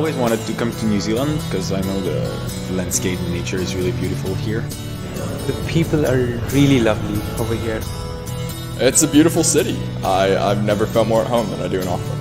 always wanted to come to New Zealand because I know the landscape and nature is really beautiful here. The people are really lovely over here. It's a beautiful city. I've never felt more at home than I do in Auckland.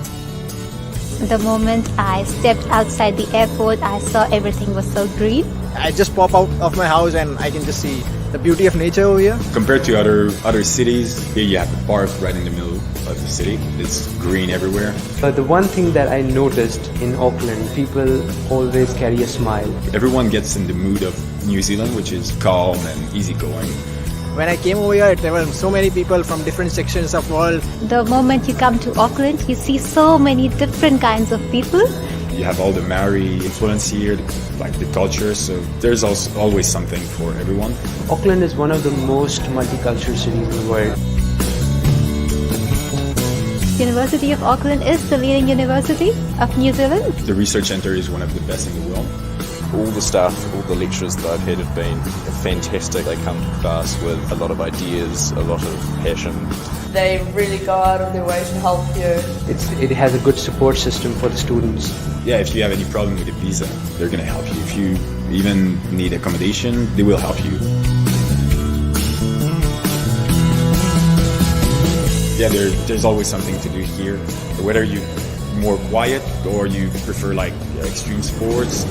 The moment I stepped outside the airport, I saw everything was so green. I just pop out of my house and I can just see the beauty of nature over here. Compared to other cities, here you have the park right in the middle of the city. It's green everywhere. But the one thing that I noticed in Auckland, people always carry a smile. Everyone gets in the mood of New Zealand, which is calm and easygoing. When I came over here, there were so many people from different sections of the world. The moment you come to Auckland, you see so many different kinds of people. You have all the Maori influence here, like the culture, so there's also always something for everyone. Auckland is one of the most multicultural cities in the world. University of Auckland is the leading university of New Zealand. The research center is one of the best in the world. All the staff, all the lecturers that I've had have been fantastic. They come to class with a lot of ideas, a lot of passion. They really go out of their way to help you. It has a good support system for the students. Yeah, if you have any problem with a visa, they're going to help you. If you even need accommodation, they will help you. Yeah, there's always something to do here. Whether you're more quiet or you prefer like extreme sports.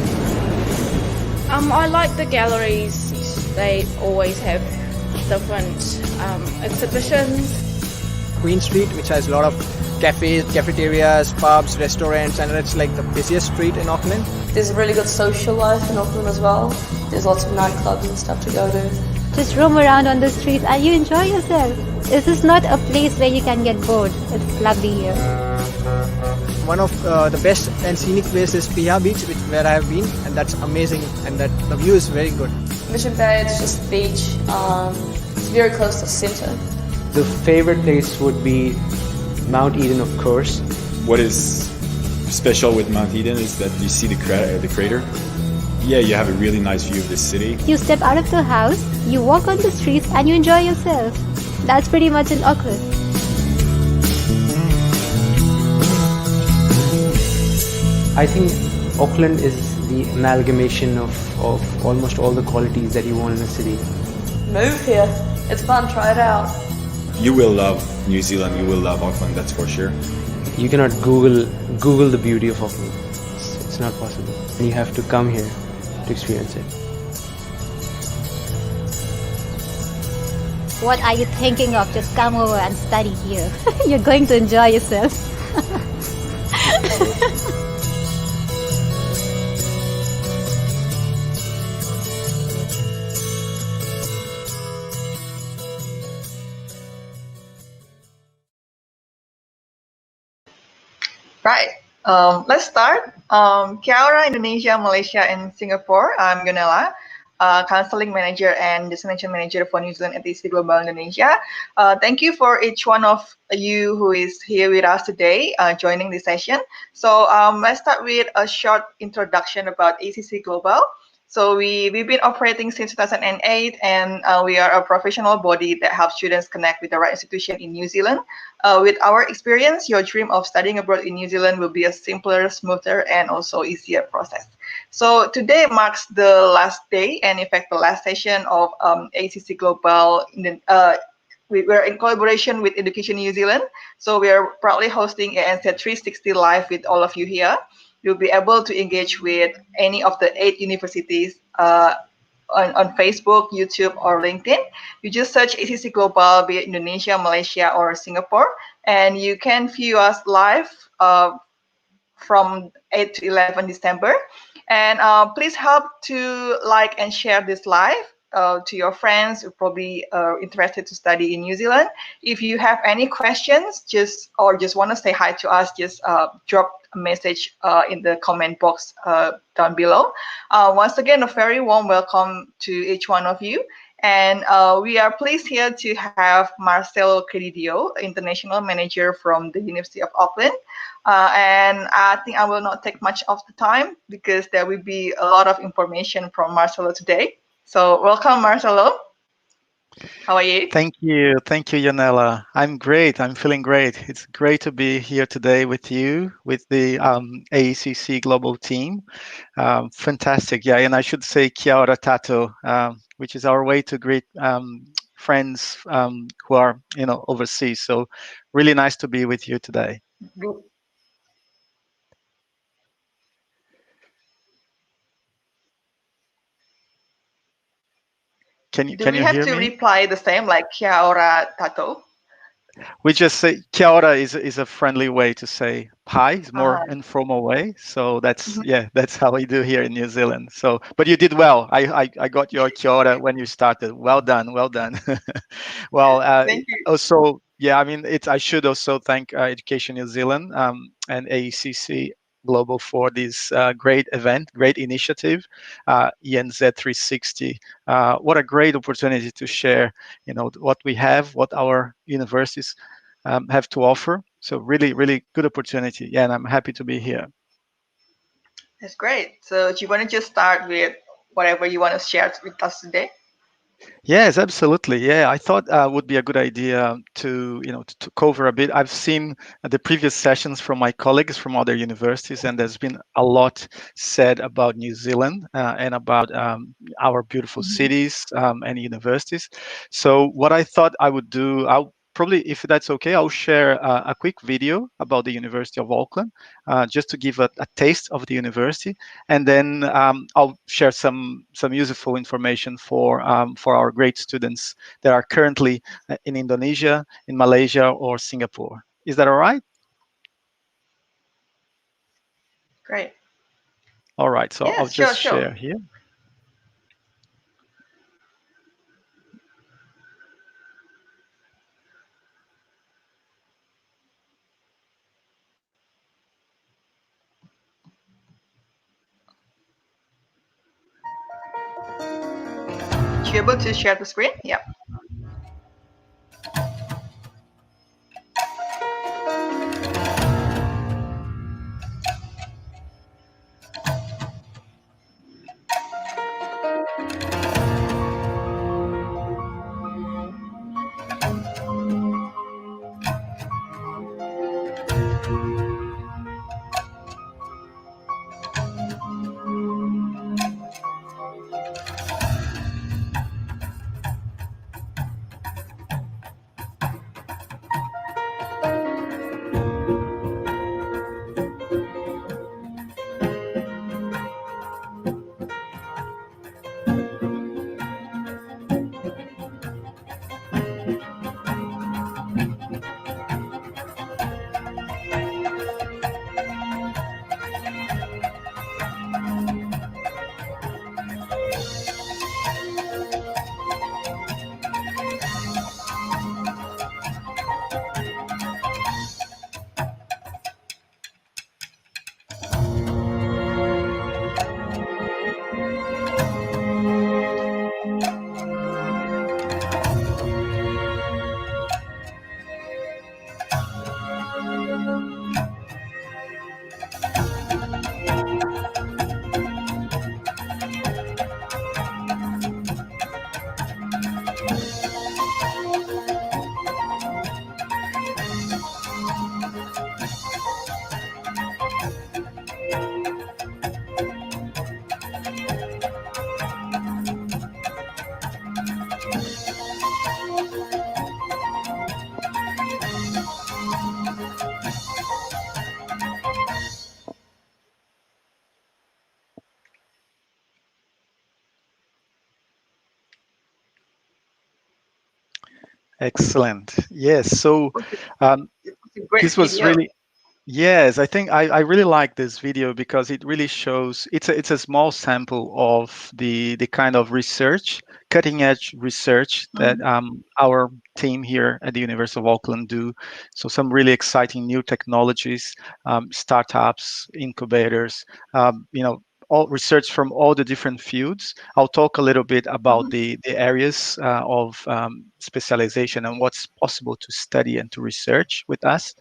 I like the galleries. They always have different exhibitions. Queen Street, which has a lot of cafes, cafeterias, pubs, restaurants, and it's like the busiest street in Auckland. There's a really good social life in Auckland as well. There's lots of nightclubs and stuff to go to. Just roam around on the streets and you enjoy yourself. This is not a place where you can get bored. It's lovely here. One of the best and scenic places is Piha Beach, where I have been, and that's amazing, and that the view is very good. Mission Bay is just the beach. It's very close to the centre. The favorite place would be Mount Eden, of course. What is special with Mount Eden is that you see the crater. Yeah, you have a really nice view of the city. You step out of the house, you walk on the streets and you enjoy yourself. That's pretty much in Auckland. I think Auckland is the amalgamation of almost all the qualities that you want in a city. Move here. It's fun. Try it out. You will love New Zealand, you will love Auckland, that's for sure. You cannot Google the beauty of Auckland. It's not possible. You have to come here to experience it. What are you thinking of? Just come over and study here. You're going to enjoy yourself. Right, let's start. Kia ora, Indonesia, Malaysia, and Singapore. I'm Gunela, Counseling Manager and Destination Manager for New Zealand at AECC Global Indonesia. Thank you for each one of you who is here with us today, joining this session. So let's start with a short introduction about AECC Global. So we've been operating since 2008, and we are a professional body that helps students connect with the right institution in New Zealand. With our experience, your dream of studying abroad in New Zealand will be a simpler, smoother, and also easier process. So today marks the last day, and in fact, the last session of AECC Global. We're in collaboration with Education New Zealand. So we are proudly hosting ENZ 360 Live with all of you here. You'll be able to engage with any of the 8 universities on Facebook, YouTube, or LinkedIn. You just search AECC Global, be it Indonesia, Malaysia, or Singapore, and you can view us live from 8 to 11 December. And please help to like and share this live to your friends who probably are interested to study in New Zealand. If you have any questions, just want to say hi to us, just drop a message in the comment box down below. Once again, a very warm welcome to each one of you. And we are pleased here to have Marcelo Credidio, International Manager from the University of Auckland. And I think I will not take much of the time because there will be a lot of information from Marcelo today. So welcome, Marcelo. How are you? Thank you, Yanela. I'm great. I'm feeling great. It's great to be here today with you, with the AECC global team. Fantastic, yeah. And I should say kia ora tato, which is our way to greet friends who are, overseas. So, really nice to be with you today. Can Do we you have hear to me? reply the same, like kia ora tato? We just say kia ora is a friendly way to say hi. It's more Uh, informal way. So that's mhm. that's how we do here in New Zealand. So, but you did well. I got your kia ora when you started. Well done, well done. Well, Thank you. also, yeah, I mean, I should also thank Education New Zealand and AECC Global for this great event, great initiative, ENZ 360. What a great opportunity to share, what we have, what our universities have to offer. So really, really good opportunity. Yeah, and I'm happy to be here. That's great. So do you want to just start with whatever you want to share with us today? Yes, absolutely. Yeah, I thought would be a good idea to to cover a bit. I've seen the previous sessions from my colleagues from other universities, and there's been a lot said about New Zealand and about our beautiful cities and universities. So what I thought I would do, I'll probably, if that's okay, I'll share a quick video about the University of Auckland, just to give a taste of the university, and then I'll share some useful information for our great students that are currently in Indonesia, in Malaysia, or Singapore. Is that all right? Great. All right. So I'll Yes, sure, just sure. share here. You able to share the screen? Yeah. Excellent. Yes. So It's a great this was video. really. Yes, I think I really like this video because it really shows it's a small sample of the kind of research, cutting edge research that our team here at the University of Auckland do. So some really exciting new technologies, startups, incubators, all research from all the different fields. I'll talk a little bit about the areas of specialization and what's possible to study and to research with us.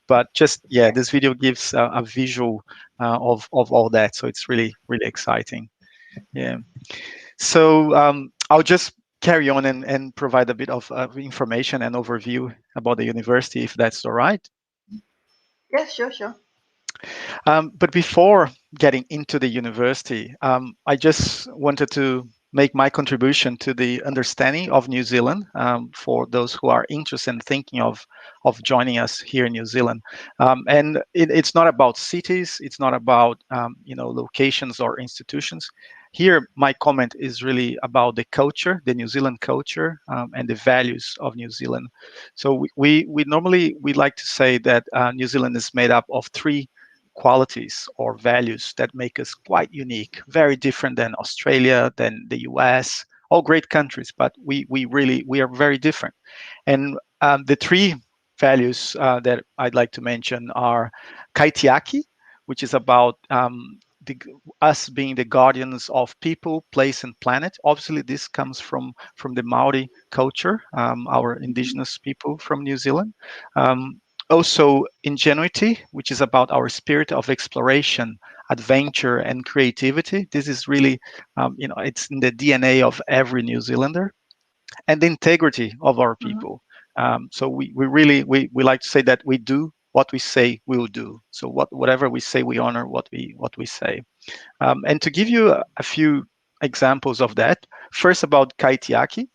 But just this video gives a visual of all that, so it's really exciting. Yeah. So I'll just carry on and provide a bit of information and overview about the university, if that's all right. Yes, sure. But before getting into the university, I just wanted to make my contribution to the understanding of New Zealand for those who are interested in thinking of joining us here in New Zealand. And it's not about cities, it's not about locations or institutions. Here, my comment is really about the culture, the New Zealand culture, and the values of New Zealand. So we normally like to say that New Zealand is made up of three qualities or values that make us quite unique, very different than Australia, than the US, all great countries, but we are very different. And the three values that I'd like to mention are kaitiaki, which is about us being the guardians of people, place, and planet. Obviously, this comes from the Maori culture, our indigenous people from New Zealand. Also, ingenuity, which is about our spirit of exploration, adventure, and creativity. This is really, it's in the DNA of every New Zealander. And the integrity of our people. So we like to say that we do what we say we will do. So whatever we say, we honor what we say. And to give you a few examples of that, first about kaitiaki.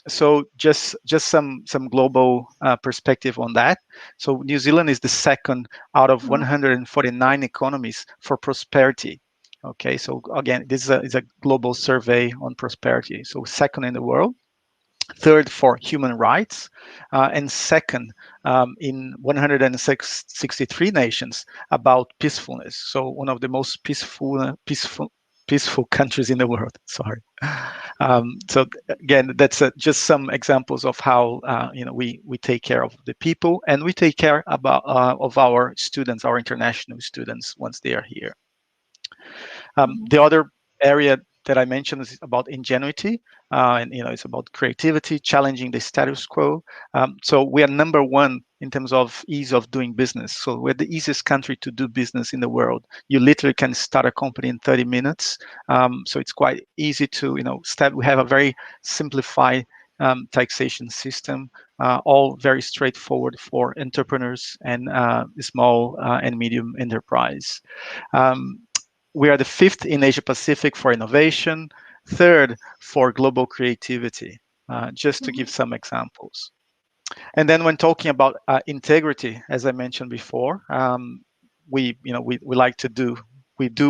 So just some global perspective on that. So New Zealand is the second out of 149 economies for prosperity. Okay, so again, this is a global survey on prosperity. So second in the world, third for human rights, and second in 163 nations about peacefulness. So one of the most peaceful countries in the world. Sorry. So again, that's just some examples of how we take care of the people, and we take care of our students, our international students, once they are here. The other area that I mentioned is about ingenuity, and it's about creativity, challenging the status quo. So we are number one in terms of ease of doing business. So we're the easiest country to do business in the world. You literally can start a company in 30 minutes. So it's quite easy to start. We have a very simplified taxation system, all very straightforward for entrepreneurs and small and medium enterprise. We are the fifth in Asia Pacific for innovation, third for global creativity, just to give some examples. And then when talking about integrity, as I mentioned before, we like to do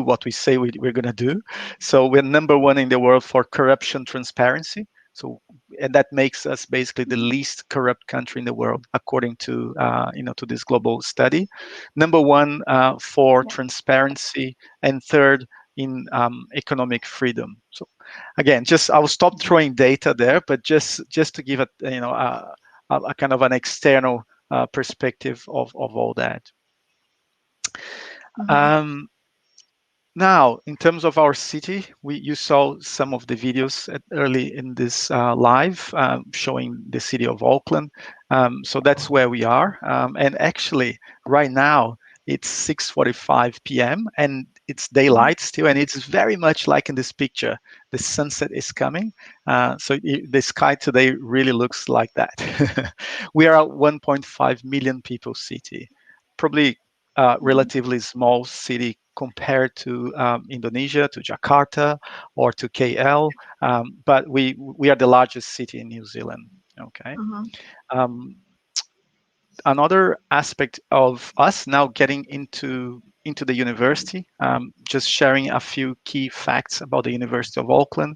what we say we're going to do. So we're number one in the world for corruption transparency. So, and that makes us basically the least corrupt country in the world, according to to this global study. Number one for transparency, and third in economic freedom. So, again, I'll stop throwing data there, but just to give a kind of an external perspective of all that. Now, in terms of our city, you saw some of the videos early in this live showing the city of Auckland. So that's where we are. And actually, right now, it's 6:45 p.m. and it's daylight still, and it's very much like in this picture. The sunset is coming. So the sky today really looks like that. We are a 1.5 million people city, probably relatively small city compared to Indonesia, to Jakarta, or to KL, but we are the largest city in New Zealand. Okay. Another aspect of us now getting into the university, just sharing a few key facts about the University of Auckland.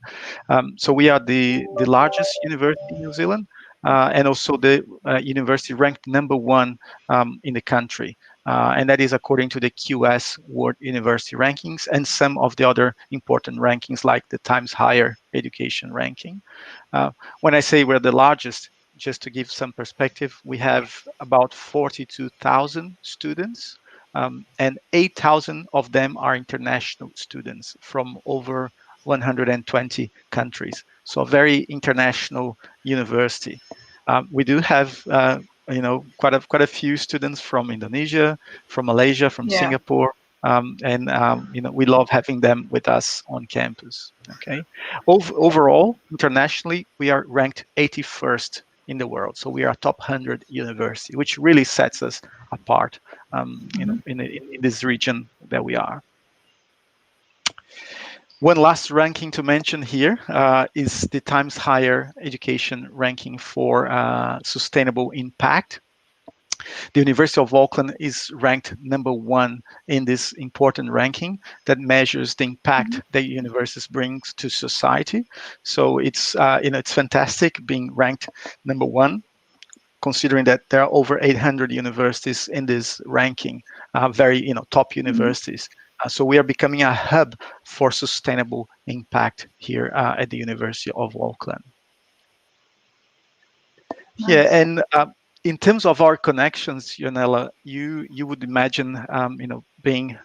So we are the largest university in New Zealand, and also the university ranked number one in the country. And that is according to the QS World University Rankings and some of the other important rankings like the Times Higher Education Ranking. When I say we're the largest, just to give some perspective, we have about 42,000 students, and 8,000 of them are international students from over 120 countries. So a very international university. We do have quite a few students from Indonesia, from Malaysia, from Singapore, we love having them with us on campus. Okay, overall, internationally, we are ranked 81st in the world, so we are a top 100 university, which really sets us apart, in this region that we are. One last ranking to mention here is the Times Higher Education ranking for sustainable impact. The University of Auckland is ranked #1 in this important ranking that measures the impact that universities brings to society. So it's it's fantastic being ranked #1, considering that there are over 800 universities in this ranking, very top universities. So we are becoming a hub for sustainable impact here at the University of Auckland. Nice. Yeah, and in terms of our connections, Yonela, you would imagine, being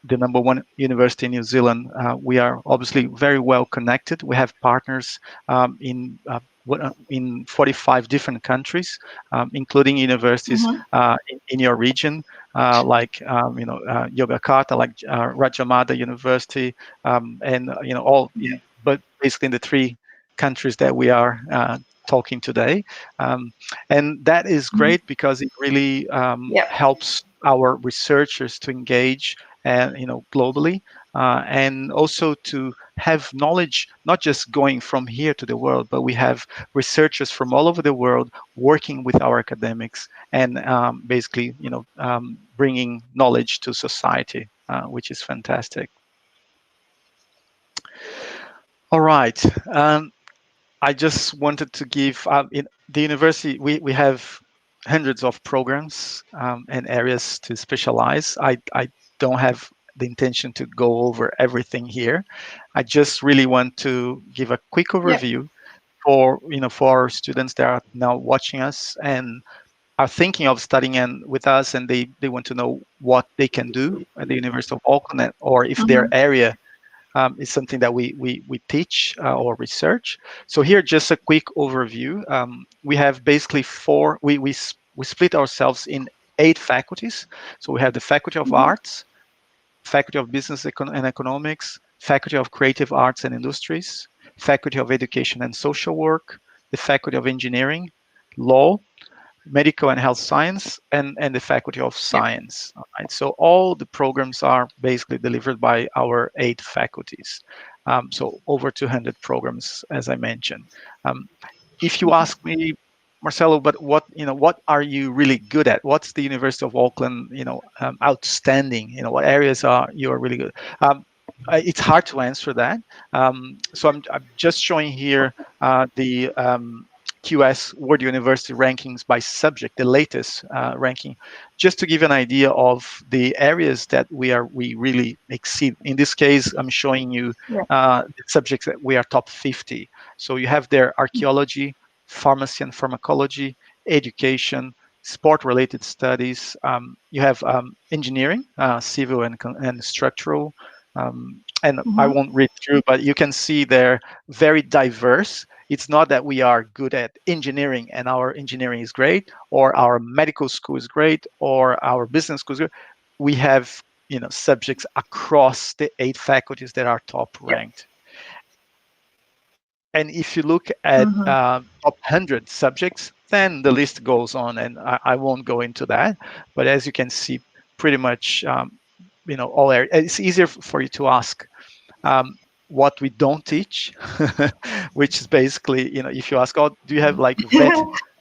the #1 university in New Zealand, we are obviously very well connected. We have partners in 45 different countries, including universities in your region, like Yogyakarta, like Rajamada University, and all, but basically in the 3 countries that we are talking today, and that is great because it really helps our researchers to engage globally, and also to have knowledge, not just going from here to the world, but we have researchers from all over the world working with our academics and basically bringing knowledge to society, which is fantastic. All right. I just wanted to give, in the university, we have hundreds of programs and areas to specialize. I don't have the intention to go over everything here. I just really want to give a quick overview for our students that are now watching us and are thinking of studying with us, and they want to know what they can do at the University of Auckland, or if their area is something that we teach or research. So here, just a quick overview. We have basically 4. We split ourselves in 8 faculties. So we have the Faculty of Arts, Faculty of Business and Economics, Faculty of Creative Arts and Industries, Faculty of Education and Social Work, the Faculty of Engineering, Law, Medical and Health Science, and the Faculty of Science. Right? So all the programs are basically delivered by our 8 faculties. So over 200 programs, as I mentioned. If you ask me, Marcelo, but what are you really good at? What's the University of Auckland, outstanding? What areas are you really good? It's hard to answer that. So I'm just showing here the QS World University rankings by subject, the latest ranking, just to give an idea of the areas that we really exceed. In this case, I'm showing you the subjects that we are top 50. So you have there archaeology, pharmacy and pharmacology, education, sport-related studies. You have engineering, civil and structural. And I won't read through, but you can see they're very diverse. It's not that we are good at engineering and our engineering is great, or our medical school is great, or our business school is good. We have subjects across the 8 faculties that are top ranked. And if you look at top 100 subjects, then the list goes on, and I won't go into that. But as you can see, pretty much all areas. It's easier for you to ask what we don't teach, which is basically, if you ask, oh, do you have like vet?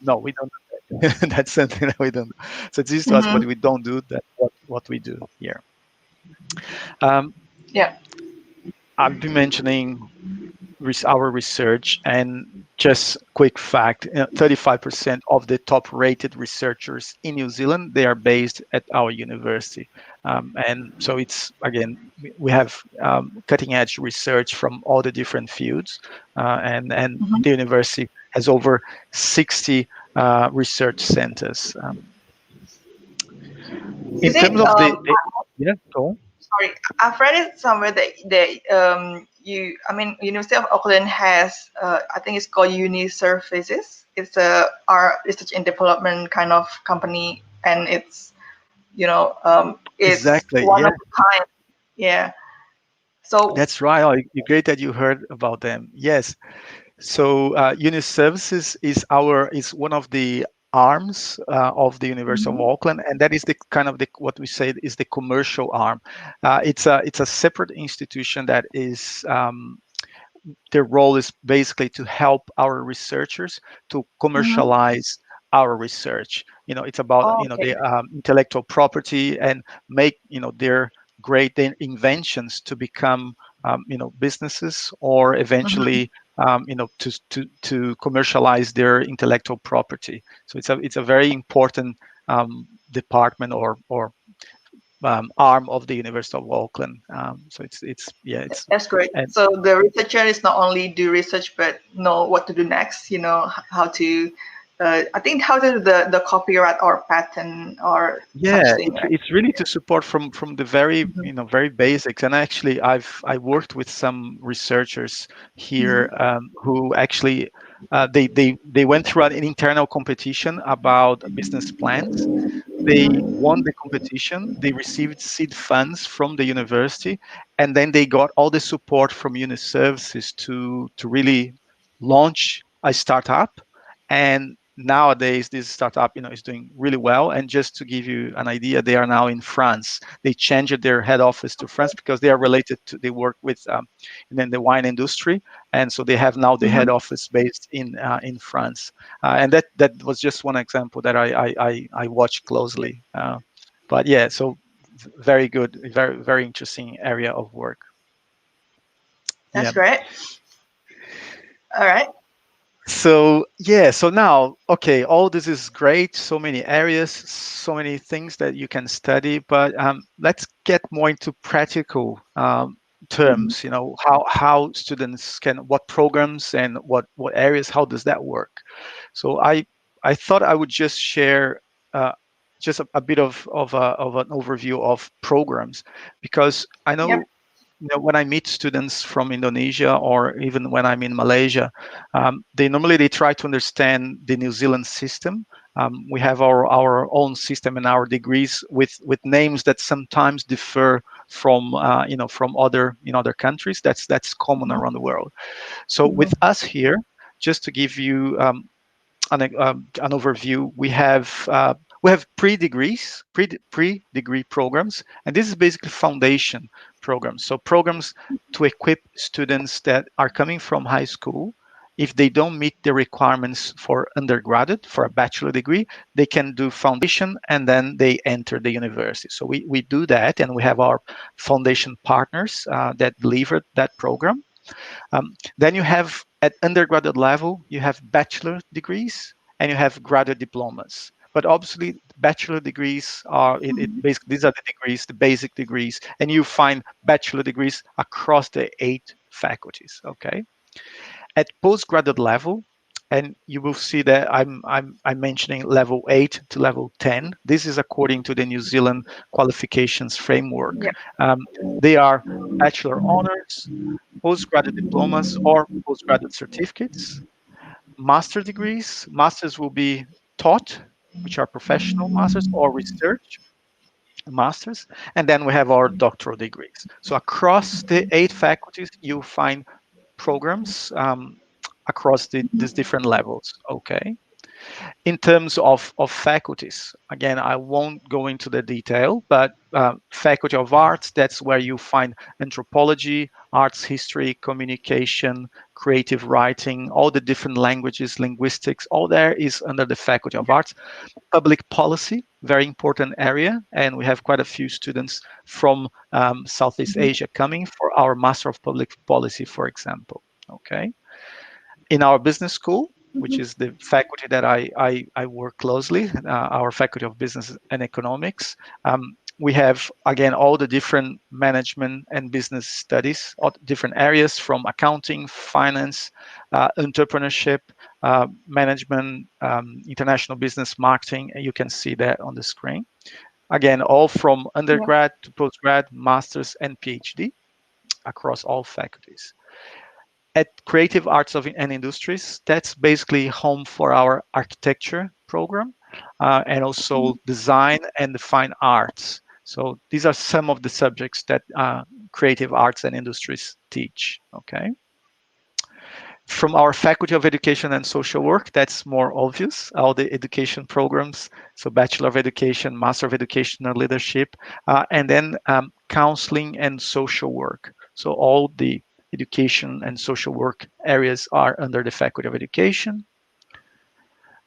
No, we don't do that. That's something that we don't do. So it's easy to ask what we don't do, than what we do here. I've been mentioning our research, and just quick fact, 35% of the top rated researchers in New Zealand, they are based at our university. And so it's, again, we have cutting edge research from all the different fields, and the university has over 60 research centers. In terms of go on. Sorry, I've read it somewhere that University of Auckland has, I think it's called Uni Services. It's our research and development kind of company, and it's it's Exactly. one Yeah, of a kind. Yeah. So that's right. Oh, great that you heard about them. Yes. So Uni Services is one of the arms of the University of Auckland, and that is the kind of the what we say is the commercial arm. It's a separate institution that is their role is basically to help our researchers to commercialize our research. It's about okay. the intellectual property and make their great inventions to become businesses, or eventually to commercialize their intellectual property. So it's a very important department or arm of the University of Auckland. So it's yeah it's That's great. and So the researcher is not only do research, but know what to do next. How to, I think how to do the copyright or patent or such yeah, thing, right? it's really to support from the very very basics. And actually, I worked with some researchers here who actually they went through an internal competition about business plans. They won the competition. They received seed funds from the university, and then they got all the support from Uni Services to really launch a startup. And nowadays, this startup, is doing really well. And just to give you an idea, they are now in France. They changed their head office to France because they are related to. They work with in the wine industry, and so they have now the head office based in France. And that was just one example that I watched closely. But yeah, so very good, very very interesting area of work. That's Yeah. great. All right. So yeah, so now, okay, all this is great. So many areas, so many things that you can study. But let's get more into practical terms. How students can, what programs and what areas, how does that work? So I thought I would just share just a bit of an overview of programs, because I Yep. know when I meet students from Indonesia, or even when I'm in Malaysia, they try to understand the New Zealand system. We have our own system and our degrees with names that sometimes differ from from other countries. That's common around the world. So with us here, just to give you an overview, we have pre-degree programs, and this is basically foundation programs. So programs to equip students that are coming from high school. If they don't meet the requirements for undergraduate, for a bachelor degree, they can do foundation and then they enter the university. So we do that, and we have our foundation partners that deliver that program. Then you have, at undergraduate level, you have bachelor degrees and you have graduate diplomas. But obviously, bachelor degrees are basically, these are the degrees, the basic degrees, and you find bachelor degrees across the 8 faculties. Okay. At postgraduate level, and you will see that I'm mentioning level 8 to level 10. This is according to the New Zealand qualifications framework. Yep. They are bachelor honors, postgraduate diplomas, or postgraduate certificates. Master degrees, masters will be taught, which are professional masters, or research masters. And then we have our doctoral degrees. So across the 8 faculties, you'll find programs across these different levels. Okay. In terms of faculties, again, I won't go into the detail, but Faculty of Arts, that's where you find anthropology, arts history, communication, creative writing, all the different languages, linguistics, all there is under the Faculty of Arts. Public policy, very important area, and we have quite a few students from Southeast Asia coming for our Master of Public Policy, for example. Okay. In our business school, which is the faculty that I work closely, our Faculty of Business and Economics. We have, again, all the different management and business studies, all different areas, from accounting, finance, entrepreneurship, management, international business, marketing, and you can see that on the screen. Again, all from undergrad to postgrad, master's, and PhD across all faculties. At Creative Arts and Industries, that's basically home for our architecture program. and also design and the fine arts. So these are some of the subjects that creative arts and industries teach, okay? From our Faculty of Education and Social Work, that's more obvious, all the education programs, so Bachelor of Education, Master of Education and Leadership, and then counseling and social work. So all the education and social work areas are under the Faculty of Education.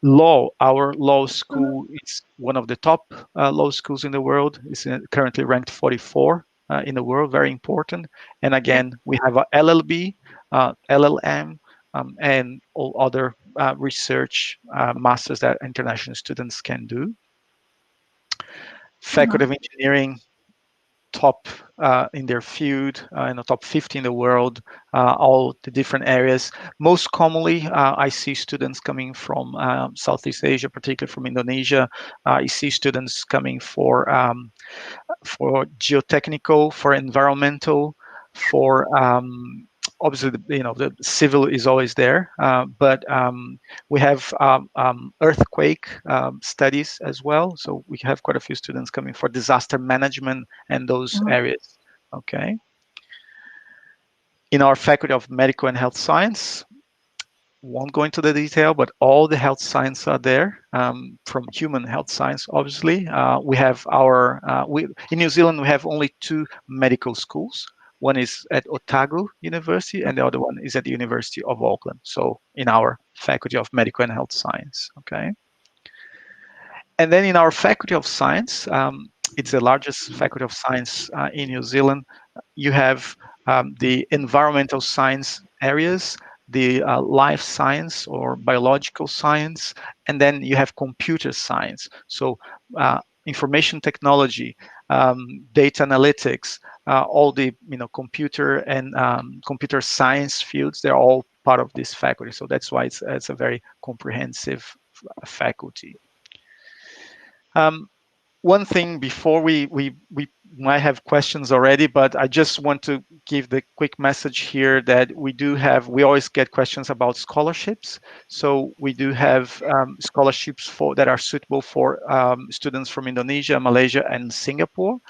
Law, our law school is one of the top law schools in the world. It's currently ranked 44 in the world, very important. And again, we have a LLB, LLM, and all other research masters that international students can do. Faculty of Engineering, top in their field, in the top 50 in the world, all the different areas. Most commonly, I see students coming from Southeast Asia, particularly from Indonesia. I see students coming for geotechnical, for environmental, for obviously, the civil is always there, but we have earthquake studies as well. So we have quite a few students coming for disaster management and those areas, okay? In our Faculty of Medical and Health Science, won't go into the detail, but all the health science are there, from human health science, obviously. We have in New Zealand, we have only 2 medical schools. One is at Otago University, and the other one is at the University of Auckland. So in our Faculty of Medical and Health Science, okay? And then in our Faculty of Science, it's the largest Faculty of Science in New Zealand. You have the environmental science areas, the life science or biological science, and then you have computer science. So information technology, data analytics, all the computer and computer science fields, they're all part of this faculty. So that's why it's a very comprehensive faculty. One thing before we might have questions already, but I just want to give the quick message here that we always get questions about scholarships. So we do have scholarships that are suitable for students from Indonesia, Malaysia, and Singapore.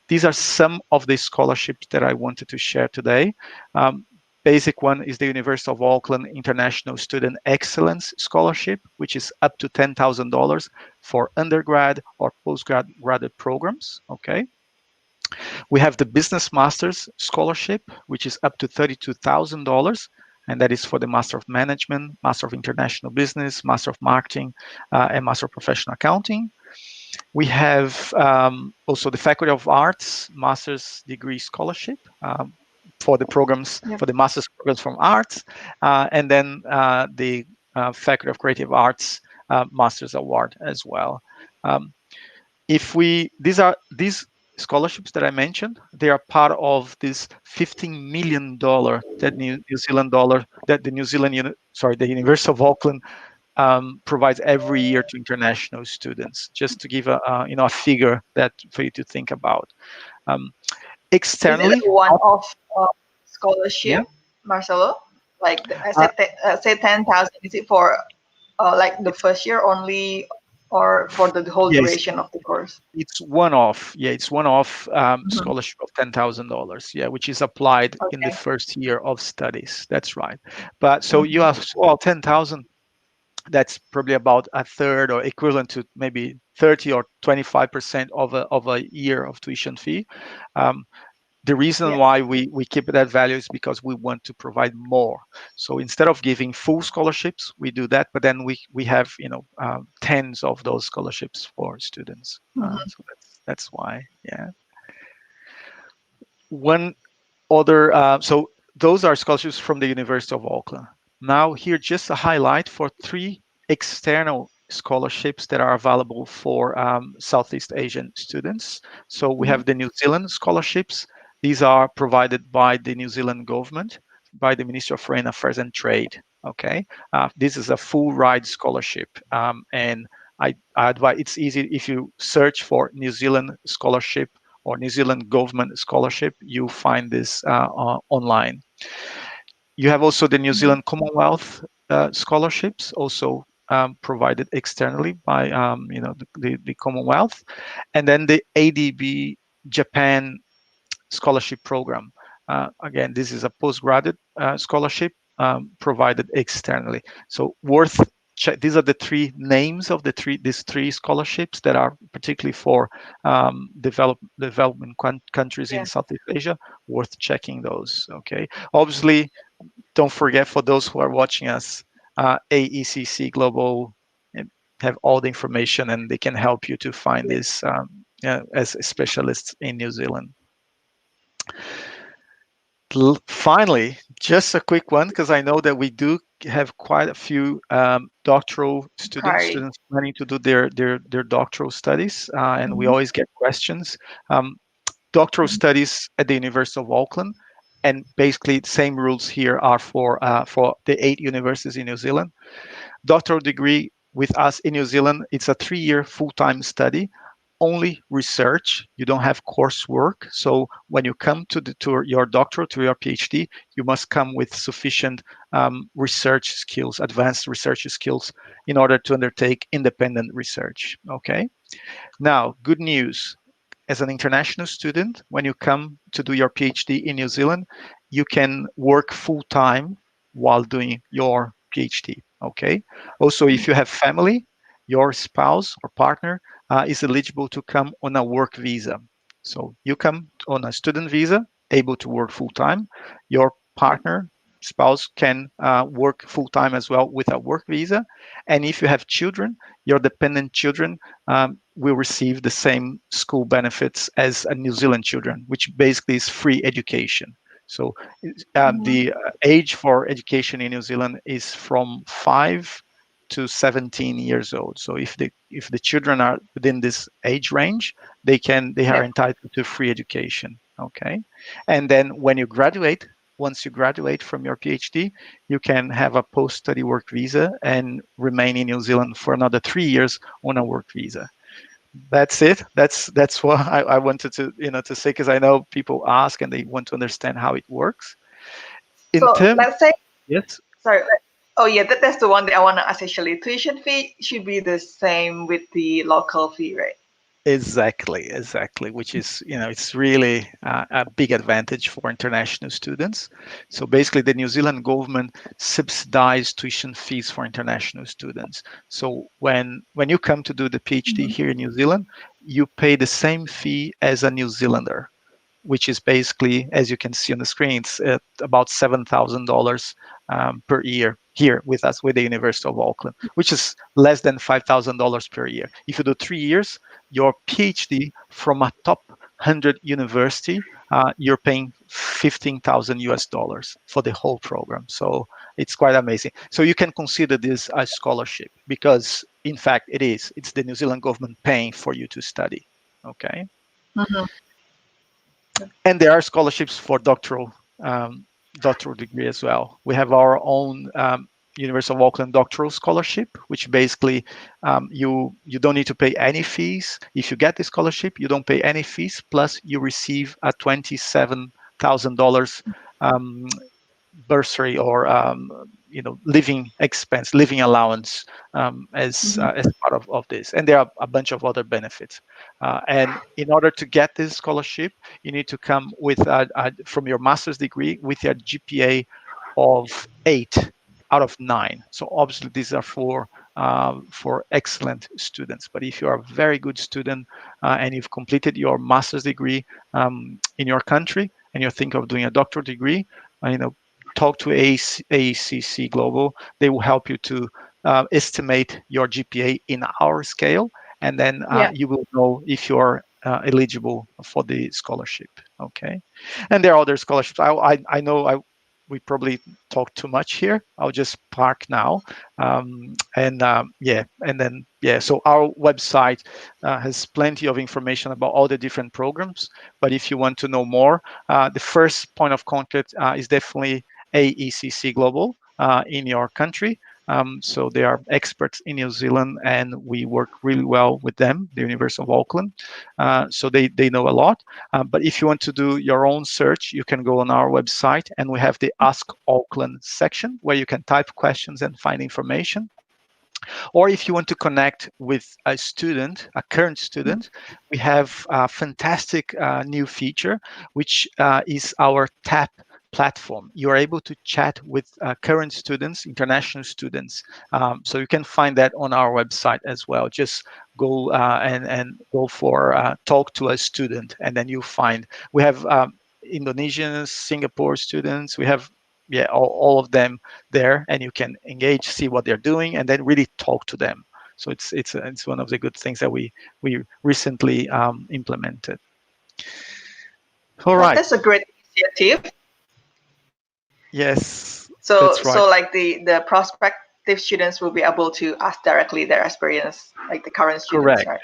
These are some of the scholarships that I wanted to share today. Basic one is the University of Auckland International Student Excellence Scholarship, which is up to $10,000 for undergrad or postgraduate programs, okay? We have the Business Masters Scholarship, which is up to $32,000, and that is for the Master of Management, Master of International Business, Master of Marketing, and Master of Professional Accounting. We have also the Faculty of Arts Master's Degree Scholarship, for the programs, for the master's programs from arts, and then the Faculty of Creative Arts Master's Award as well. These scholarships that I mentioned, they are part of this $15 million that the University of Auckland provides every year to international students. Just to give a figure that for you to think about. Externally, is it a one-off scholarship, Marcelo? Like say 10,000. Is it for like the first year only, or for the whole duration of the course? It's one-off. Yeah, it's one-off scholarship of $10,000. Yeah, which is applied in the first year of studies. That's right. But so you have 10,000. That's probably about a third or equivalent to maybe 30 or 25% of a year of tuition fee. The reason why we keep that value is because we want to provide more. So instead of giving full scholarships, we do that, but then we have tens of those scholarships for students. So that's why. Yeah. One other. So those are scholarships from the University of Auckland. Now here, just a highlight for 3 external scholarships that are available for Southeast Asian students. So we have the New Zealand scholarships. These are provided by the New Zealand government, by the Ministry of Foreign Affairs and Trade. Okay, this is a full ride scholarship, and I advise, it's easy if you search for New Zealand scholarship or New Zealand government scholarship, you'll find this online. You have also the New Zealand Commonwealth scholarships, also provided externally by the Commonwealth, and then the ADB Japan scholarship program. Again, this is a postgraduate scholarship provided externally. So worth check. These are the three names of these three scholarships that are particularly for development countries in Southeast Asia. Worth checking those. Okay. Obviously, don't forget, for those who are watching us, AECC Global have all the information, and they can help you to find this as specialists in New Zealand. Finally, just a quick one, because I know that we do have quite a few doctoral students planning to do their doctoral studies, and we always get questions. Doctoral studies at the University of Auckland, and basically the same rules here are for the 8 universities in New Zealand. Doctoral degree with us in New Zealand, it's a 3-year full-time study. Only research. You don't have coursework. So when you come to your doctorate, to your PhD, you must come with sufficient research skills, advanced research skills, in order to undertake independent research. Okay. Now, good news. As an international student, when you come to do your PhD in New Zealand, you can work full-time while doing your PhD. Okay. Also, if you have family, your spouse or partner is eligible to come on a work visa. So you come on a student visa, able to work full-time. Your partner, spouse can work full-time as well with a work visa. And if you have children, your dependent children will receive the same school benefits as a New Zealand children, which basically is free education. So the age for education in New Zealand is from 5 to 17 years old. So if the children are within this age range, they are entitled to free education. Okay, and then when you graduate, once you graduate from your PhD, you can have a post-study work visa and remain in New Zealand for another 3 years on a work visa. That's it. That's what I wanted to say, because I know people ask and they want to understand how it works. Let's say, yes. Sorry. Oh yeah, that's the one that I want to ask actually. Tuition fee should be the same with the local fee, right? Exactly, which is, it's really a big advantage for international students. So basically the New Zealand government subsidizes tuition fees for international students. So when you come to do the PhD here in New Zealand, you pay the same fee as a New Zealander, which is basically, as you can see on the screen, it's about $7,000 per year here with us, with the University of Auckland, which is less than $5,000 per year. If you do 3 years, your PhD from a top 100 university, you're paying $15,000 for the whole program. So it's quite amazing. So you can consider this a scholarship, because in fact it's the New Zealand government paying for you to study. Okay. And there are scholarships for doctoral degree as well. We have our own University of Auckland doctoral scholarship, which basically you don't need to pay any fees. If you get the scholarship, you don't pay any fees, plus you receive a $27,000 bursary or living expense, living allowance as part of this. And there are a bunch of other benefits. And in order to get this scholarship, you need to come with from your master's degree with a GPA of 8 out of 9. So obviously these are for excellent students. But if you are a very good student and you've completed your master's degree in your country and you're thinking of doing a doctoral degree, talk to AECC Global. They will help you to estimate your GPA in our scale, and then you will know if you're eligible for the scholarship. Okay, and there are other scholarships. I know we probably talked too much here. I'll just park now. So our website has plenty of information about all the different programs. But if you want to know more, the first point of contact is definitely AECC Global in your country. So they are experts in New Zealand, and we work really well with them, the University of Auckland. So they know a lot. But if you want to do your own search, you can go on our website, and we have the Ask Auckland section where you can type questions and find information. Or if you want to connect with a student, a current student, we have a fantastic new feature, which is our TAP platform. You are able to chat with current students, international students. So you can find that on our website as well. Just go and go for talk to a student, and then you find we have Indonesian, Singapore students. We have all of them there, and you can engage, see what they're doing, and then really talk to them. So it's one of the good things that we recently implemented. All right. That's a great initiative. Yes. So that's right. so like the prospective students will be able to ask directly their experience, like the current students, right?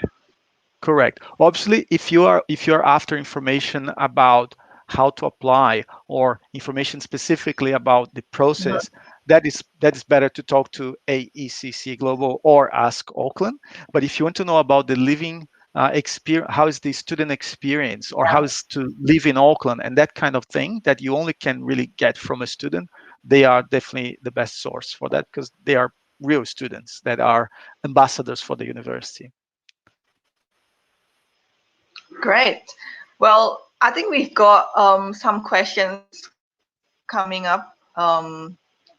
Correct. Obviously, if you are after information about how to apply or information specifically about the process, that is better to talk to AECC Global or Ask Auckland. But if you want to know about the living experience, how is the student experience, or how is to live in Auckland, and that kind of thing that you only can really get from a student, they are definitely the best source for that, because they are real students that are ambassadors for the university. Great. Well, I think we've got some questions coming up,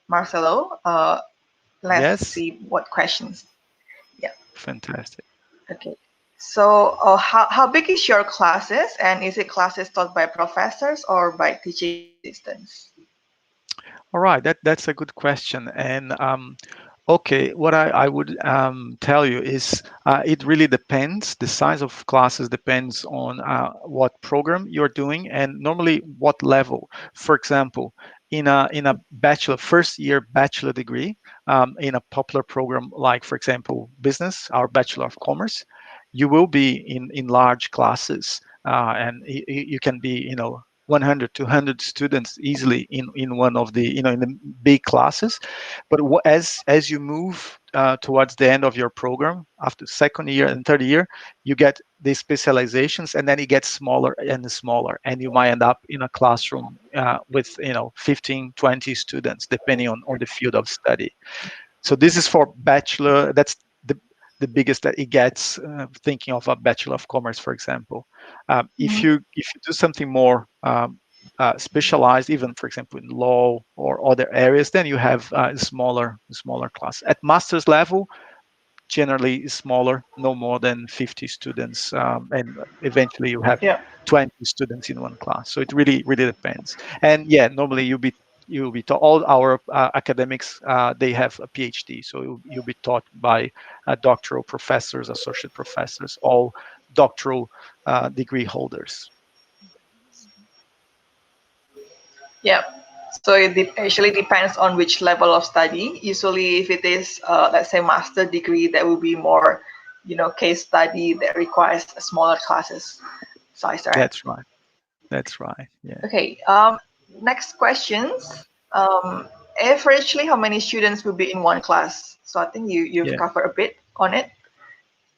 Marcelo. Let's see what questions. Yeah. Fantastic. Okay. So how big is your classes, and is it classes taught by professors or by teaching assistants? All right, that's a good question. And okay, what I would tell you is it really depends. The size of classes depends on what program you're doing, and normally what level. For example, in a bachelor, first year bachelor degree, in a popular program like, for example, business, our Bachelor of Commerce, you will be in large classes, and you can be 100, 200 students easily in one of the in the big classes. But as you move towards the end of your program, after second year and third year, you get the specializations, and then it gets smaller and smaller, and you might end up in a classroom with 15, 20 students, depending on the field of study. So this is for bachelor. That's the biggest that it gets, thinking of a Bachelor of Commerce, for example. If you do something more specialized, even for example in law or other areas, then you have a smaller class. At master's level, generally is smaller, no more than 50 students, and eventually you have 20 students in one class. So it really depends. And yeah, normally you'll be taught. All our academics, they have a PhD, so you'll be taught by doctoral professors, associate professors, all doctoral degree holders. Yeah. So it actually depends on which level of study. Usually, if it is, let's say, master degree, that will be more, case study that requires smaller classes size, right? That's right. That's right. Yeah. Okay. Next questions. Averagely, how many students will be in one class? So I think you've covered a bit on it.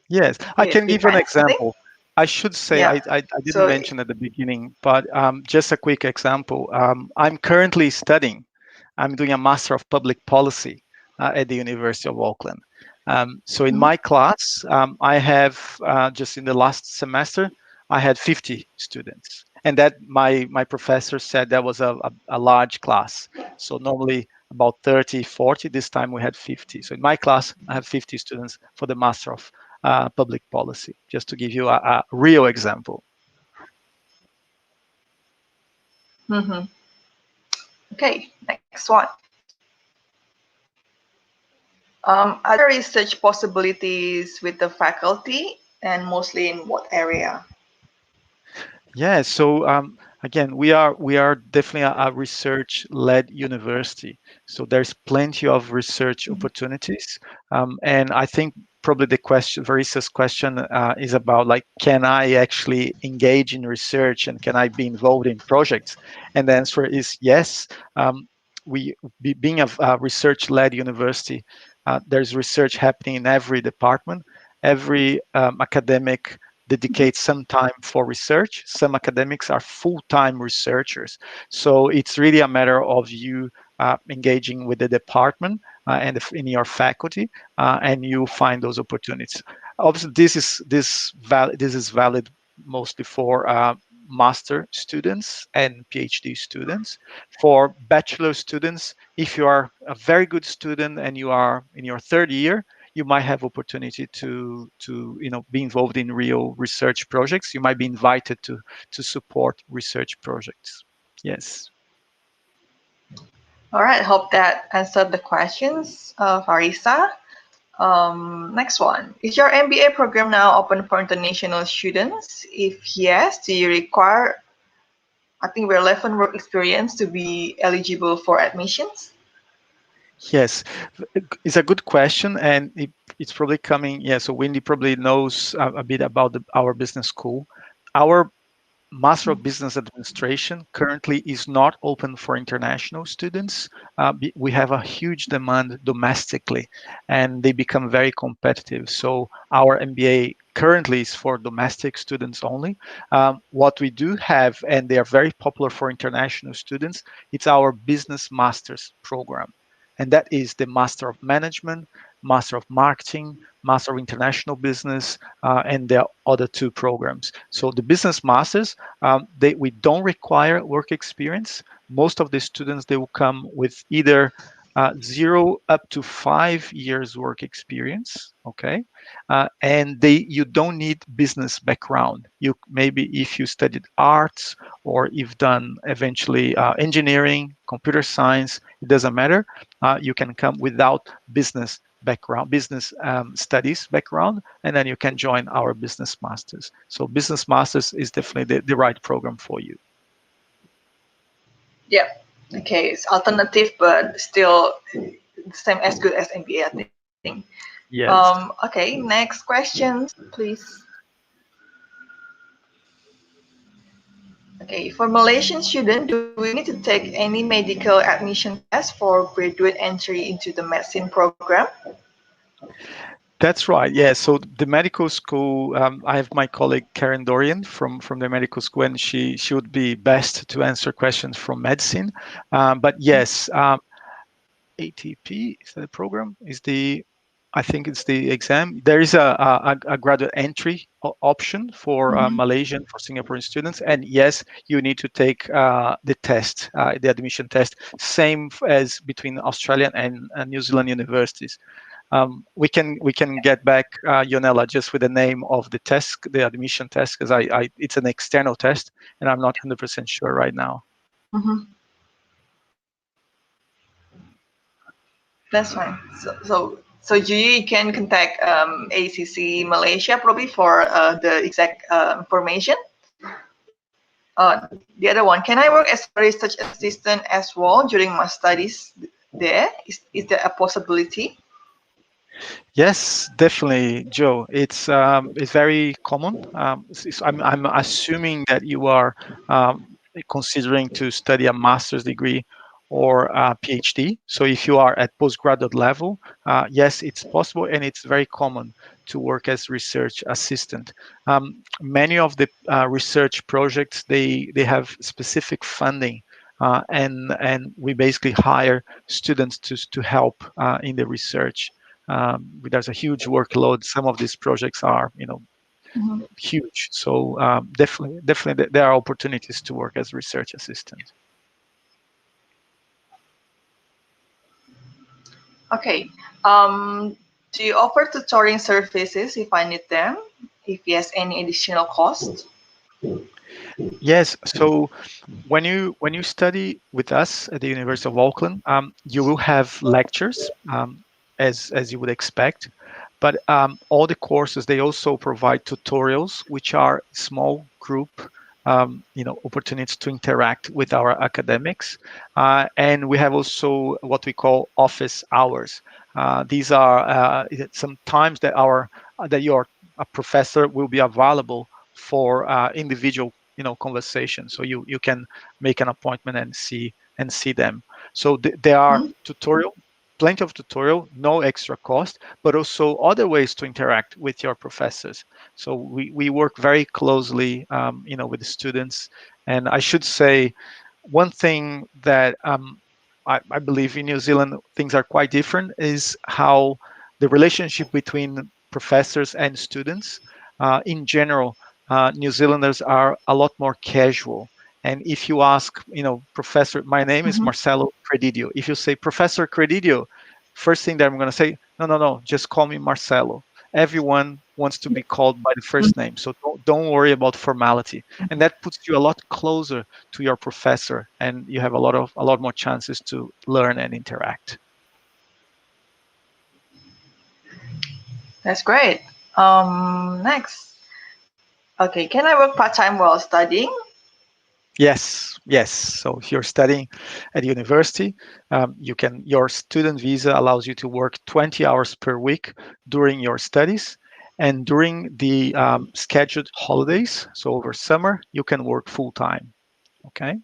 Yes, I can give an example. I should say, I didn't mention at the beginning, but just a quick example. I'm currently studying. I'm doing a Master of Public Policy at the University of Auckland. So in my class, I have, just in the last semester, I had 50 students. And that my professor said that was a large class. So normally about 30, 40. This time we had 50. So in my class, I have 50 students for the Master of Public Policy, just to give you a real example. Okay, next one. Are there research possibilities with the faculty, and mostly in what area? Yeah, so again, we are definitely a research-led university. So there's plenty of research opportunities, and I think probably the question, Varissa's question, is about like, can I actually engage in research and can I be involved in projects? And the answer is yes. Being a research-led university, there's research happening in every department. Every academic dedicates some time for research. Some academics are full-time researchers. So it's really a matter of you engaging with the department and in your faculty, and you find those opportunities. Obviously, this is valid mostly for master students and PhD students. For bachelor students, if you are a very good student and you are in your third year, you might have opportunity to be involved in real research projects. You might be invited to support research projects. Yes. All right, hope that answered the questions, Farisa. Next one. Is your MBA program now open for international students? If yes, do you require, I think, relevant work experience to be eligible for admissions? Yes, it's a good question, and it's probably coming. Yeah, so Wendy probably knows a bit about our business school. Our Master of Business Administration currently is not open for international students. We have a huge demand domestically, and they become very competitive. So our MBA currently is for domestic students only. What we do have, and they are very popular for international students, it's our Business Masters program. And that is the Master of Management, Master of Marketing, Master of International Business, and there are other two programs. So the Business Masters, we don't require work experience. Most of the students, they will come with either 0 up to 5 years work experience, okay? And you don't need business background. You maybe if you studied arts or you've done eventually engineering, computer science, it doesn't matter. You can come without business background, business studies background, and then you can join our Business Masters. So Business Masters is definitely the right program for you. Yeah. Okay, it's alternative, but still the same as good as MBA, I think. Yes. Okay, next question, please. Okay, for Malaysian students, do we need to take any medical admission test for graduate entry into the medicine program? That's right. Yeah. So the medical school, I have my colleague Karen Dorian from the medical school, and she would be best to answer questions from medicine. But yes, ATP is that the program? I think it's the exam. There is a graduate entry option for Malaysian, for Singaporean students, and yes, you need to take the test, the admission test, same as between Australian and New Zealand universities. We can get back Yonella just with the name of the test, the admission test, because it's an external test, and I'm not 100% sure right now. That's fine. So you can contact AECC Malaysia probably for the exact information. The other one, can I work as a research assistant as well during my studies there? Is there a possibility? Yes, definitely, Joe. It's very common. I'm assuming that you are considering to study a master's degree or a PhD. So if you are at postgraduate level, yes, it's possible, and it's very common to work as research assistant. Many of the research projects, they have specific funding. And we basically hire students to help in the research. There's a huge workload. Some of these projects are, huge. So definitely, there are opportunities to work as research assistant. Okay. Do you offer tutoring services if I need them? If yes, any additional cost? Yes. So when you study with us at the University of Auckland, you will have lectures. As you would expect, but all the courses, they also provide tutorials, which are small group opportunities to interact with our academics, and we have also what we call office hours. These are some times that your professor will be available for individual conversation, so you can make an appointment and see them. So there are plenty of tutorial, no extra cost, but also other ways to interact with your professors. So we work very closely, with the students. And I should say, one thing that I believe in New Zealand things are quite different is how the relationship between professors and students. In general, New Zealanders are a lot more casual. And if you ask, Professor, my name is Marcelo Credidio. If you say Professor Credidio, first thing that I'm going to say, no, just call me Marcelo. Everyone wants to be called by the first name, so don't worry about formality, and that puts you a lot closer to your professor, and you have a lot more chances to learn and interact. That's great. Next. Okay, can I work part-time while studying? Yes. So if you're studying at university, your student visa allows you to work 20 hours per week during your studies, and during the scheduled holidays, so over summer, you can work full time. Okay.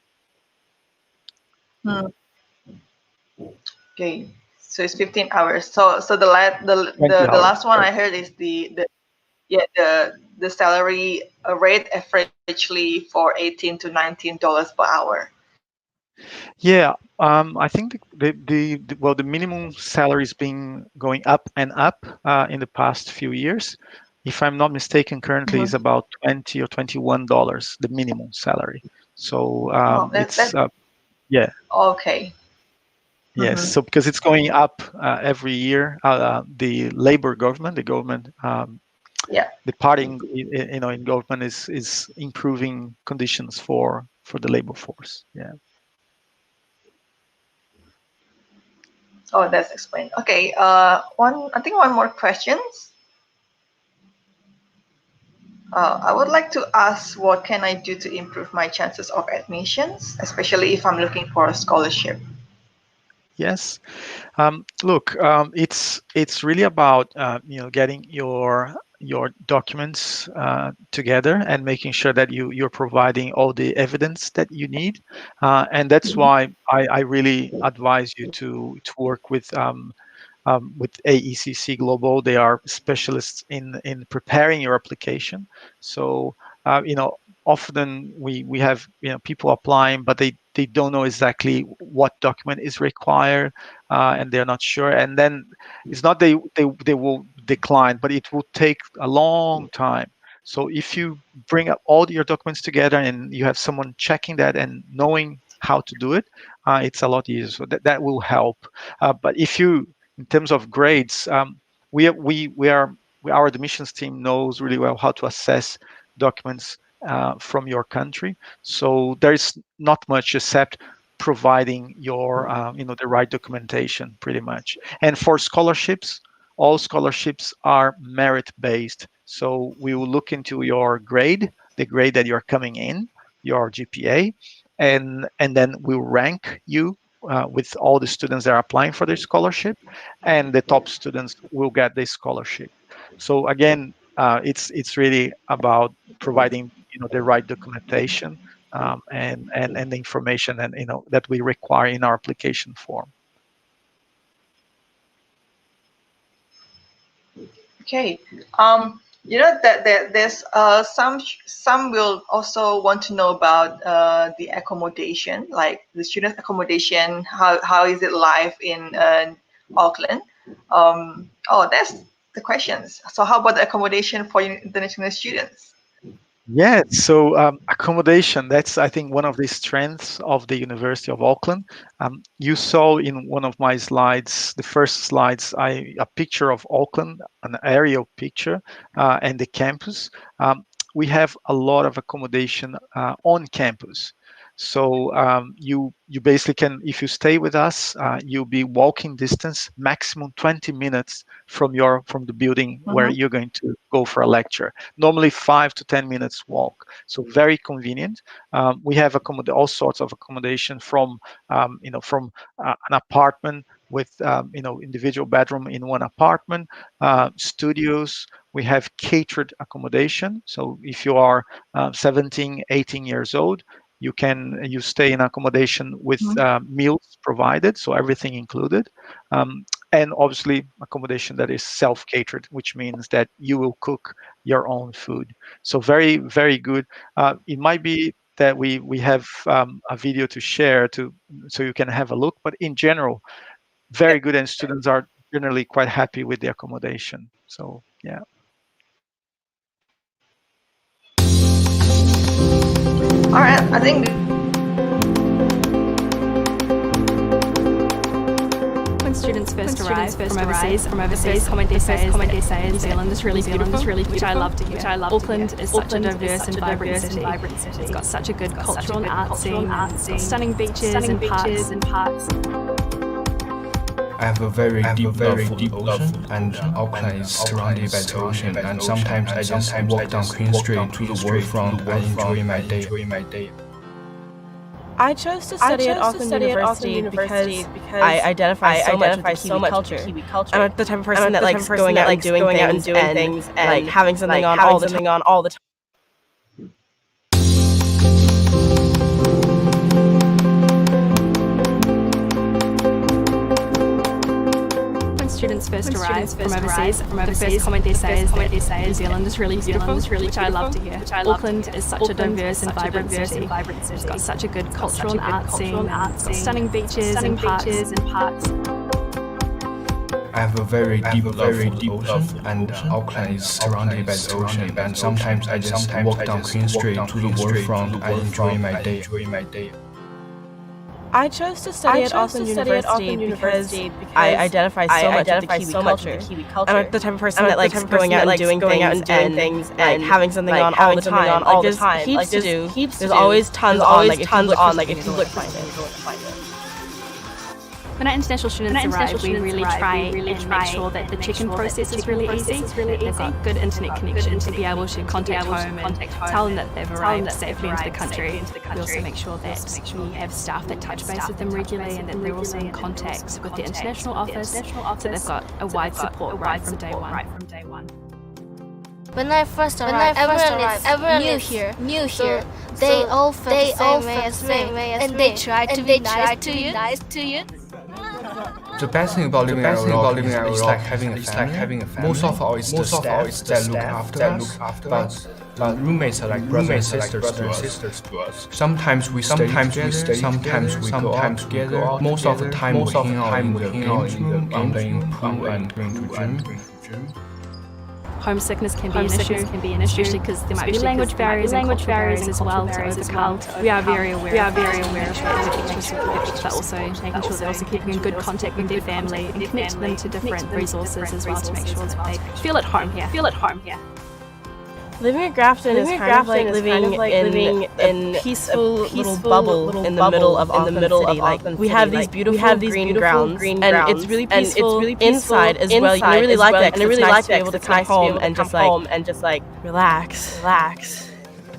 Okay, so it's 15 hours. So the last one I heard is the salary rate averagely for $18 to $19 per hour. Yeah, I think the minimum salary has been going up and up in the past few years. If I'm not mistaken, currently is about $20 or $21 the minimum salary. So yeah. Okay. Yes, so because it's going up every year, the Labour government, the party in government is improving conditions for the labor force. Yeah. Oh, that's explained. Okay. I think one more question. I would like to ask, what can I do to improve my chances of admissions, especially if I'm looking for a scholarship? Yes. Look, it's really about getting your documents together and making sure that you're providing all the evidence that you need, and that's why I really advise you to work with AECC Global. They are specialists in preparing your application. So often we have people applying, but they don't know exactly what document is required, and they're not sure. And then it's not they will decline, but it will take a long time. So if you bring up all your documents together and you have someone checking that and knowing how to do it, it's a lot easier. So that will help. But if you, in terms of grades, our admissions team knows really well how to assess documents from your country. So there's not much except providing your the right documentation, pretty much. And for scholarships, all scholarships are merit based. So we will look into your grade, the grade that you're coming in, your GPA, and then we'll rank you with all the students that are applying for the scholarship, and the top students will get the scholarship. So again, it's really about providing the right documentation and the information and that we require in our application form. Okay. That there's some will also want to know about the accommodation, like the student accommodation. How is it live in Auckland? That's the questions. So how about the accommodation for international students? Yeah, so accommodation, that's, I think, one of the strengths of the University of Auckland. You saw in one of my slides, the first slides, a picture of Auckland, an aerial picture, and the campus. We have a lot of accommodation on campus. So you basically can, if you stay with us, you'll be walking distance, maximum 20 minutes from the building where you're going to go for a lecture. Normally 5 to 10 minutes walk. So very convenient. We have all sorts of accommodation from an apartment with individual bedroom in one apartment, studios. We have catered accommodation. So if you are 17, 18 years old, you stay in accommodation with meals provided, so everything included, and obviously accommodation that is self-catered, which means that you will cook your own food. So very, very good. It might be that we have a video to share so you can have a look. But in general, very good, and students are generally quite happy with the accommodation. So yeah. All right, I think when students first arrive from overseas, the first comment they say is New Zealand is really beautiful, which I love to hear. Auckland is such a diverse and vibrant city. It's got such a good cultural and art scene, it's got stunning beaches and parks. I have a very deep love for the ocean, and Auckland is surrounded by the ocean, and sometimes I just walk down Queen Street to the waterfront and enjoy my day. I chose to study at Auckland University because I identify so much with the Kiwi culture. I'm the type of person that likes going out and doing things and like having something on all the time. Students first arrive from overseas, the first comment they say is New Zealand is really beautiful, which I love to hear. Auckland is such a diverse and vibrant city. It's got such a good cultural and art scene, it's got stunning beaches and parks. I have a very deep love for the ocean, and Auckland is surrounded by the ocean, and sometimes I just walk down Queen Street to the waterfront and enjoy my day. I chose to study at Auckland University because I identify so much with the Kiwi culture. I'm the type of person that likes going out and doing things and having something on all the time. There's heaps to do. There's always tons on. Like if you look, find it. When our international students arrive, we really try and make sure that the check-in process is really easy, that they've got good internet connection to be able to contact home and tell them that they've arrived safely into the country. We also make sure that we have staff that touch base with them regularly and that they're also in contact with the international office, so they've got a wide support right from day one. When I first arrived, everyone is new here. They all felt the same way as me, and they try to be nice to you. The best thing about living at Auckland is like having a family. Most of all, it's the staff that look after us. But roommates are like brothers and sisters to us. Sometimes we stay together, sometimes we go out together. Most of the time we hang out in the games room, and playing pool and going to gym. Homesickness can be an issue, especially because there might be language barriers as well to overcome. We are very aware of extra support, but also making sure they're also keeping in good contact with their family and connect them to different resources as well to make sure that they feel at home here. Living at Grafton is kind of like living in a peaceful little bubble in the middle of Auckland City. Like we have these beautiful green grounds, and it's really peaceful inside as well. You really like that, and I really like to be able to come home and just like relax.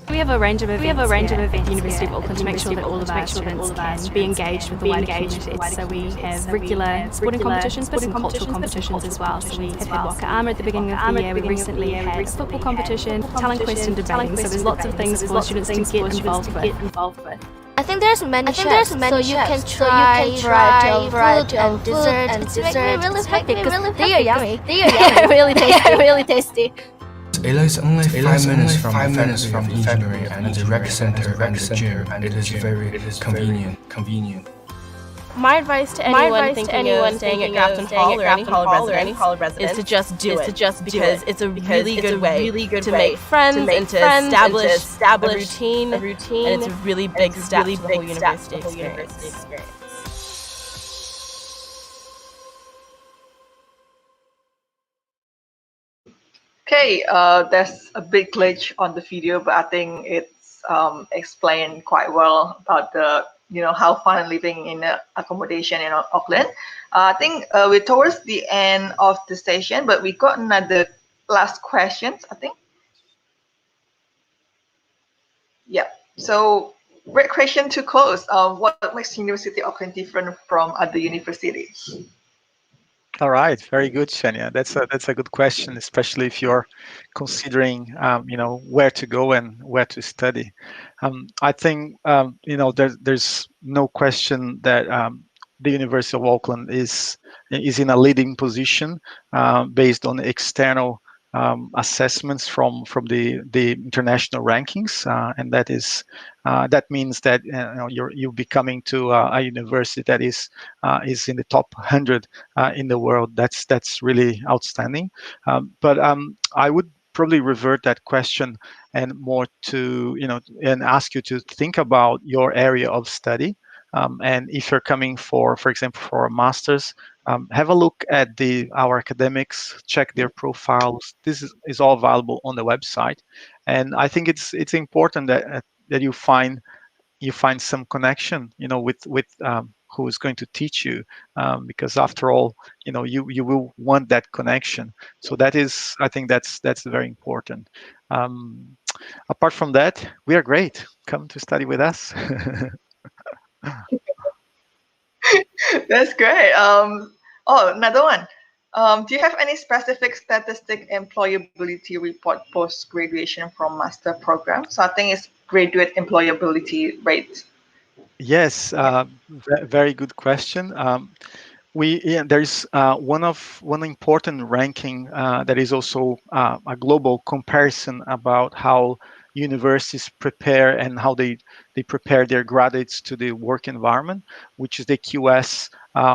We have a range of events at the University of Auckland to make sure that all of our students can be engaged with the wider community. So we have regular sporting competitions, but some cultural competitions as well. So we have had Waka Ama at the beginning of the year. We recently had a football competition, talent question, debating. So there's lots of things for students to get involved with. I think there's many chefs, so you can try food and dessert, to make me really happy because they are yummy. really tasty. Ila is only 5 minutes from the engineering and the rec center and the gym, and it is very convenient. My advice to anyone thinking of staying at Grafton Hall or any hall residence is to just do it, because it's a really good way to make friends and to establish a routine, and it's a really big step to the whole university experience. Okay, there's a big glitch on the video, but I think it's explained quite well about the how fun living in accommodation in Auckland. I think we're towards the end of the session, but we got another last questions, I think. Yeah. So great question to close. What makes University of Auckland different from other universities? All right, very good, Shania. That's a good question, especially if you're considering, where to go and where to study. I think, there's no question that the University of Auckland is in a leading position based on external assessments from the international rankings, and that means that you'll be coming to a university that is in the top 100 in the world. That's really outstanding. But I would probably revert that question and more to and ask you to think about your area of study. And if you're coming for example, for a master's, have a look at our academics, check their profiles. This is all available on the website, and I think it's important that you find some connection, with who is going to teach you, because after all, you will want that connection. So I think that's very important. Apart from that, we are great. Come to study with us. That's great. Another one. Do you have any specific statistic employability report post-graduation from master program? So I think it's graduate employability rate. Yes, very good question. There's one important ranking that is also a global comparison about how universities prepare and how they prepare their graduates to the work environment, which is the QS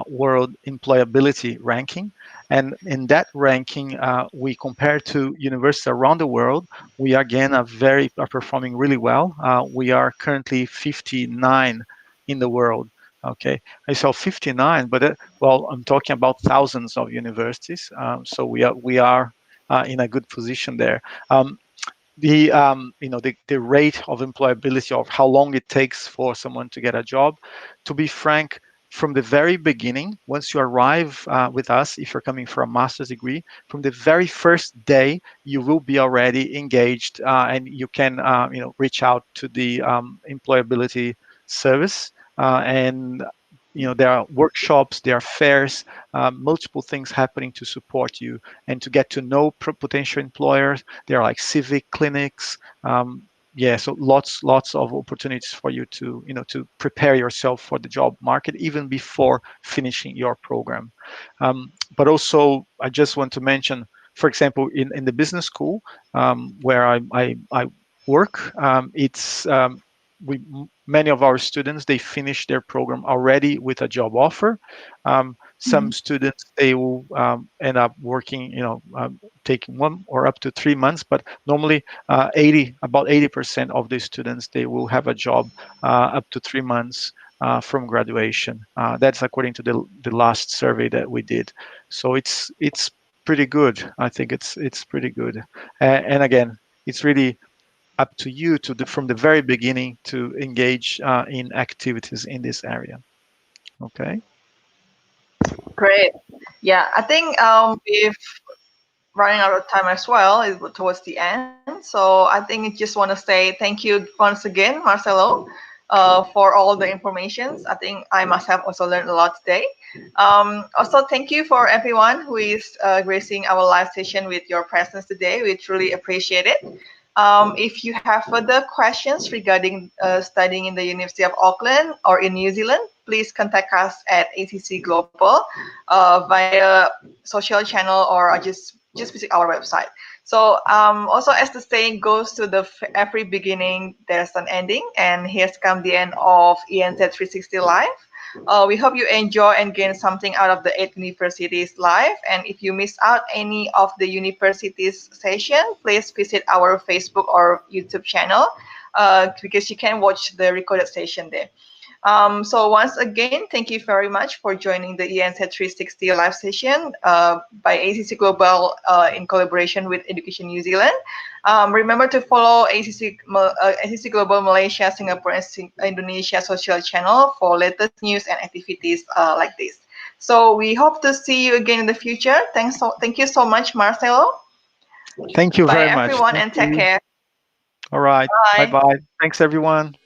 World Employability Ranking. And in that ranking, we compare to universities around the world. We again are performing really well. We are currently 59 in the world. Okay, I saw 59, but I'm talking about thousands of universities. So we are in a good position there. The rate of employability, of how long it takes for someone to get a job, to be frank, from the very beginning, once you arrive with us, if you're coming for a master's degree, from the very first day, you will be already engaged, and you can reach out to the employability service. And there are workshops, there are fairs, multiple things happening to support you and to get to know potential employers. There are like civic clinics. So lots of opportunities for you to to prepare yourself for the job market even before finishing your program. But also, I just want to mention, for example, in the business school where I work, many of our students, they finish their program already with a job offer. Some students, they will end up working, taking 1 or up to 3 months, but normally about 80% of the students, they will have a job up to 3 months from graduation. That's according to the last survey that we did. So it's pretty good. I think it's pretty good. And again, it's really up to you from the very beginning to engage in activities in this area. Okay. Great. Yeah, I think we've running out of time as well towards the end. So I think I just want to say thank you once again, Marcelo, for all the information. I think I must have also learned a lot today. Also, thank you for everyone who is gracing our live session with your presence today. We truly appreciate it. If you have further questions regarding studying in the University of Auckland or in New Zealand, please contact us at AECC Global via social channel or just visit our website. So also, as the saying goes, to every beginning there's an ending, and here's come the end of ENZ 360 Live. We hope you enjoy and gain something out of the 8 universities live. And if you miss out any of the universities session, please visit our Facebook or YouTube channel because you can watch the recorded session there. So once again, thank you very much for joining the ENZ 360 live session by AECC Global in collaboration with Education New Zealand. Remember to follow AECC Global Malaysia, Singapore, and Indonesia social channel for latest news and activities like this. So we hope to see you again in the future. Thank you so much, Marcelo. Thank you very much. Bye, everyone, and take care. All right. Bye-bye. Thanks, everyone.